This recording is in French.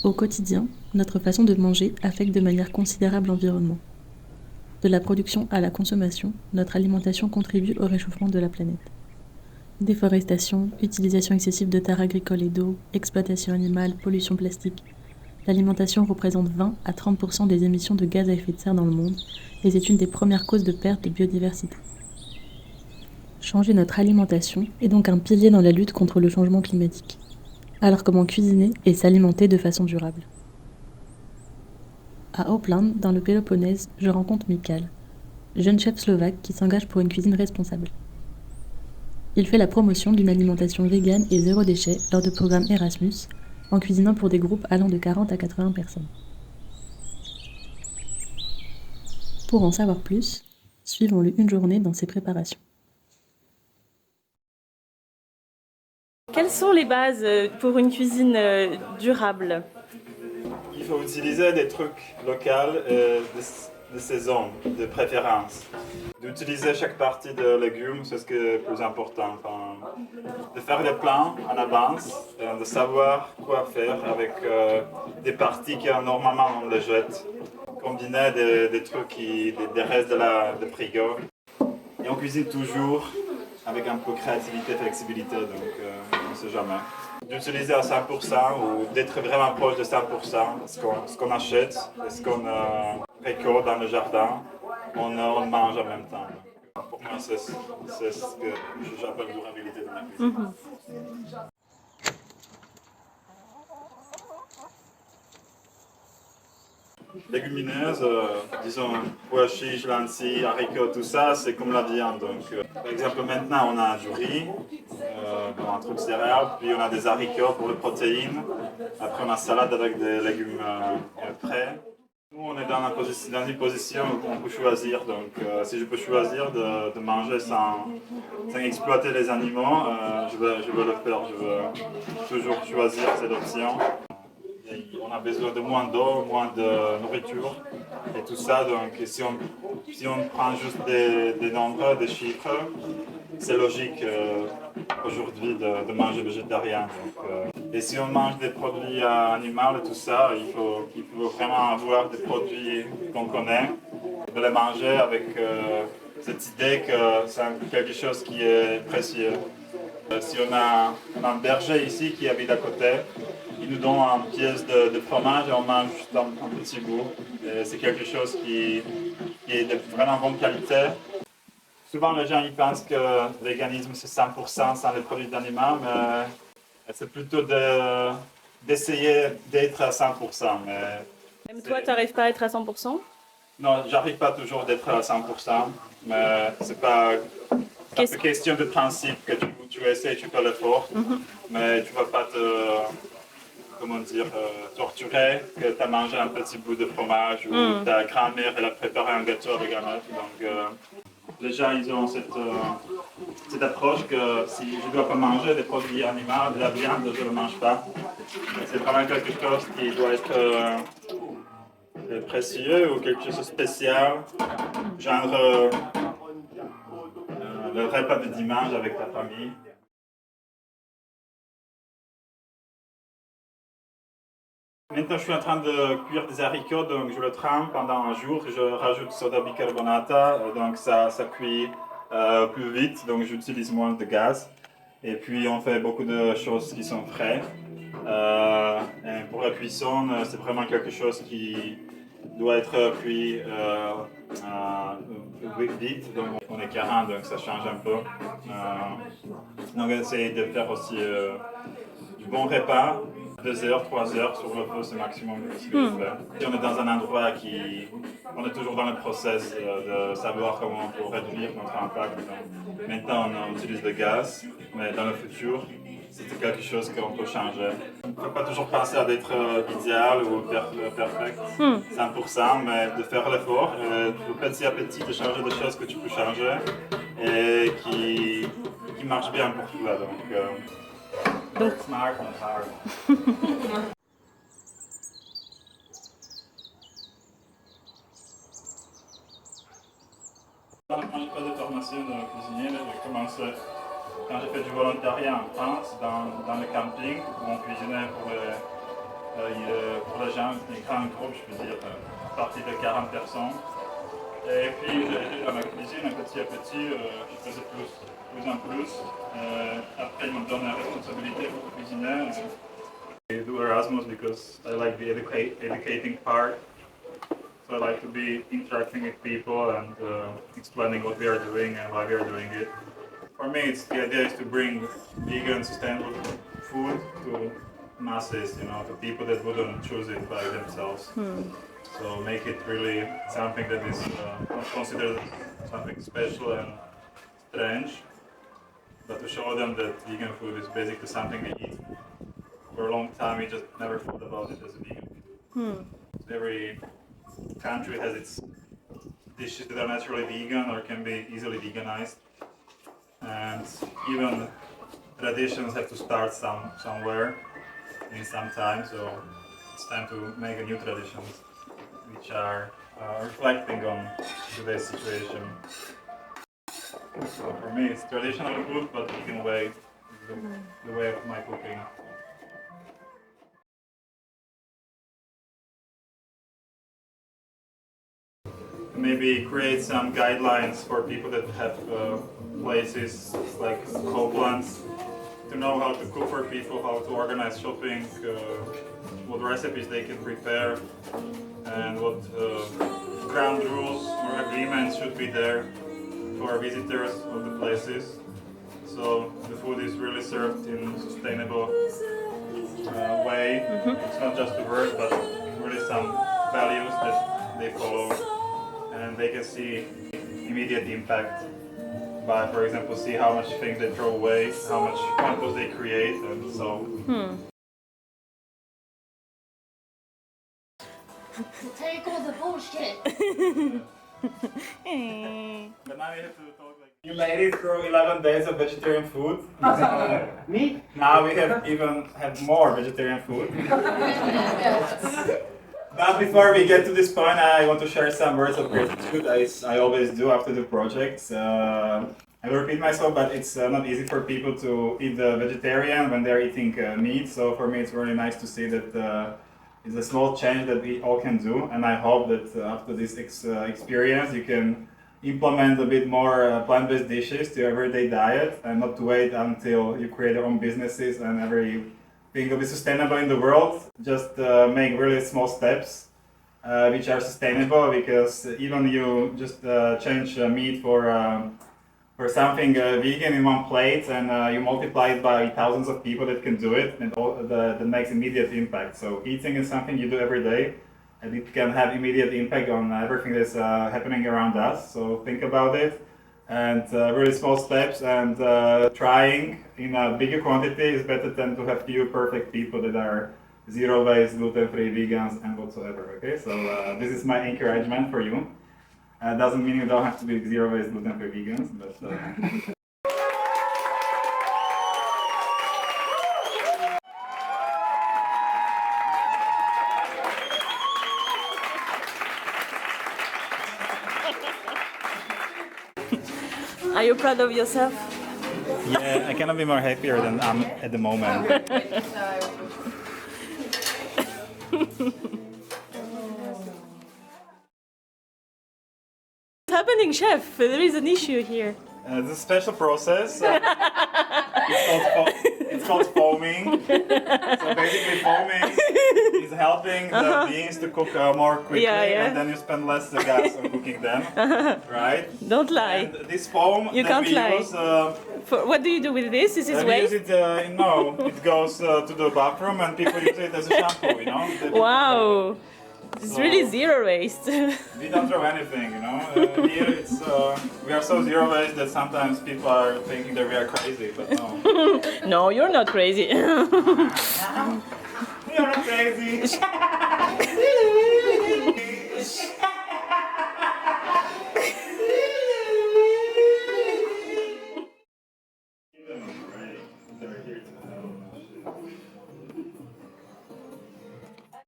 Au quotidien, notre façon de manger affecte de manière considérable l'environnement. De la production à la consommation, notre alimentation contribue au réchauffement de la planète. Déforestation, utilisation excessive de terres agricoles et d'eau, exploitation animale, pollution plastique. L'alimentation représente 20 à 30% des émissions de gaz à effet de serre dans le monde et c'est une des premières causes de perte de biodiversité. Changer notre alimentation est donc un pilier dans la lutte contre le changement climatique. Alors comment cuisiner et s'alimenter de façon durable? À Opland, dans le Péloponnèse, je rencontre Mikal, jeune chef slovaque qui s'engage pour une cuisine responsable. Il fait la promotion d'une alimentation végane et zéro déchet lors de programmes Erasmus, en cuisinant pour des groupes allant de 40 à 80 personnes. Pour en savoir plus, suivons-le une journée dans ses préparations. Quelles sont les bases pour une cuisine durable? Il faut utiliser des trucs locaux de saison, de préférence. D'utiliser chaque partie de légumes, c'est ce qui est le plus important. Enfin, de faire des plans en avance, de savoir quoi faire avec des parties que normalement on les jette. Combiner des trucs, des restes de frigo. Et on cuisine toujours avec un peu de créativité et flexibilité, donc on ne sait jamais. D'utiliser à 100% ou d'être vraiment proche de 100% ce qu'on achète et ce qu'on récolte dans le jardin, on mange en même temps. Donc, pour moi, c'est ce que j'appelle la durabilité de ma cuisine. Légumineuses, disons pois chiches, lentilles, haricots, tout ça, c'est comme la viande. Donc, par exemple, maintenant on a du riz, un truc céréales, puis on a des haricots pour les protéines. Après, on a salade avec des légumes frais. Nous, on est dans une position où on peut choisir. Donc, si je peux choisir de manger sans exploiter les animaux, je veux le faire. Je veux toujours choisir cette option. On a besoin de moins d'eau, moins de nourriture et tout ça. Donc, si on prend juste des nombres, des chiffres, c'est logique aujourd'hui de manger végétarien. Donc, et si on mange des produits animaux et tout ça, il faut vraiment avoir des produits qu'on connaît, de les manger avec cette idée que c'est quelque chose qui est précieux. Si on a un berger ici qui habite à côté, il nous donne une pièce de fromage et on mange juste un petit bout. C'est quelque chose qui est de vraiment bonne qualité. Souvent, les gens ils pensent que le véganisme c'est 100% sans les produits d'animaux, mais c'est plutôt d'essayer d'être à 100%. Mais Même toi, tu n'arrives pas à être à 100%? non, j'arrive pas toujours d'être à 100%, mais c'est pas une question de principe que tu essaies, tu fais l'effort, mais tu vas pas comment dire, torturer, que tu as mangé un petit bout de fromage ou ta grand-mère elle a préparé un gâteau avec un œuf. Donc, les gens ils ont cette approche que si je ne dois pas manger des produits animaux, de la viande, je ne le mange pas. C'est vraiment quelque chose qui doit être précieux ou quelque chose de spécial, genre le repas de dimanche avec ta famille. Maintenant, je suis en train de cuire des haricots, donc je le trempe pendant un jour. Je rajoute soda bicarbonata, donc ça cuit plus vite, donc j'utilise moins de gaz. Et puis, on fait beaucoup de choses qui sont frais. Et pour la cuisson, c'est vraiment quelque chose qui doit être cuit vite. Donc, on est 40, donc ça change un peu. Donc, essayer de faire aussi du bon repas. 2 heures, 3 heures sur le feu, c'est le maximum de ce que je fais. Si on est dans un endroit on est toujours dans le process de savoir comment on peut réduire notre impact. Donc, maintenant, on utilise le gaz, mais dans le futur, c'est quelque chose qu'on peut changer. Il ne faut pas toujours penser à être idéal ou perfect, 100%, mais de faire l'effort, petit à petit, de changer des choses que tu peux changer et qui marchent bien pour toi. Donc, smart and hard. Quand je n'ai pas de formation de cuisinier, j'ai commencé quand j'ai fait du volontariat en France, dans le camping, où on cuisinait pour les gens, les grands groupes, je peux dire, à partir de 40 personnes. Et puis j'ai dans ma cuisine, petit à petit, je faisais plus en plus. Après, ils me donnent la responsabilité pour cuisiner. I do Erasmus because I like the educating part. So I like to be interacting with people and explaining what we are doing and why we are doing it. For me, the idea is to bring vegan, sustainable food to masses, to people that wouldn't choose it by themselves. So make it really something that is not considered something special and strange, but to show them that vegan food is basically something they eat. For a long time, we just never thought about it as a vegan food. Every country has its dishes that are naturally vegan or can be easily veganized, and even traditions have to start somewhere in some time. So it's time to make a new traditions which are reflecting on today's situation. So for me, it's traditional food, but vegan way is the way of my cooking. Maybe create some guidelines for people that have places like Copelands to know how to cook for people, how to organize shopping, what recipes they can prepare, and what ground rules or agreements should be there for visitors of the places. So the food is really served in a sustainable way. It's not just a word, but really some values that they follow. And they can see immediate impact by, for example, see how much things they throw away, how much compost they create, and so. Take all the bullshit. But now you have to talk like you made it through 11 days of vegetarian food. Me? Now we have even had more vegetarian food. But before we get to this point, I want to share some words of gratitude, as I always do after the projects. I will repeat myself, but it's not easy for people to eat vegetarian when they're eating meat. So for me, it's really nice to see that it's a small change that we all can do. And I hope that after this experience, you can implement a bit more plant-based dishes to your everyday diet, and not to wait until you create your own businesses and everything will be sustainable in the world. Just make really small steps which are sustainable, because even you just change meat for something vegan in one plate, and you multiply it by thousands of people that can do it, and that makes immediate impact. So eating is something you do every day, and it can have immediate impact on everything that's happening around us. So think about it, and really small steps, and trying in a bigger quantity is better than to have few perfect people that are zero waste, gluten-free, vegans, and whatsoever. Okay, so this is my encouragement for you. Doesn't mean you don't have to be zero waste, gluten-free, vegans, but. Are you proud of yourself? Yeah, I cannot be more happier than I'm at the moment. What's happening, chef? There is an issue here. It's a special process. It's called foaming. So basically, foaming is helping the beans to cook more quickly, and then you spend less gas on cooking them, right? Don't lie. And this foam You that can't we lie. use, What do you do with this? This is we use waste? it. No, it goes to the bathroom, and people use it as a shampoo. Wow. It's really zero waste. We don't throw anything, Here it's we are so zero waste that sometimes people are thinking that we are crazy, but no. No, you're not crazy. You're not crazy.